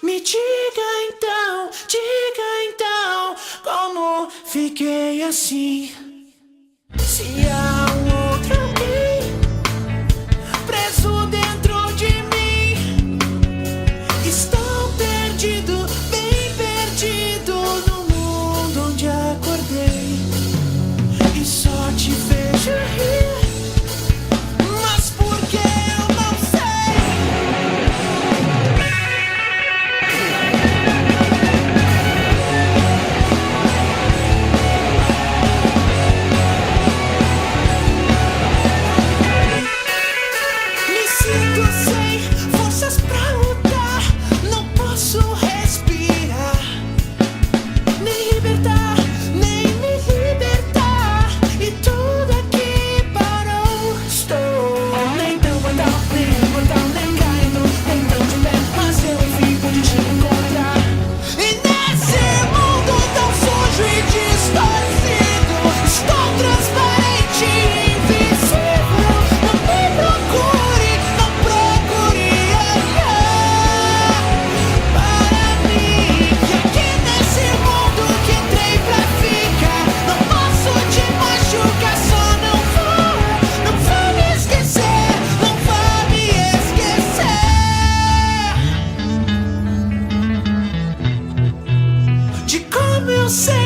Me diga então, como fiquei assim? Se há um outro alguém preso dentro de mim, estou perdido, bem perdido no mundo onde acordei e só te vejo rir. Mas por que eu não sei? Me sinto sem forças pra lutar, não posso respirar, nem libertar, nem me libertar. E tudo aqui parou. Estou nem tão mortal, nem imortal, nem caindo, nem tão de pé, mas eu enfim pude te encontrar. E nesse mundo tão sujo e distorcido, estou transparente e invisível. Não me procure, não procure olhar para mim. E aqui nesse mundo que entrei pra ficar, não posso te machucar, só não vou me esquecer, não vá me esquecer de como eu sei.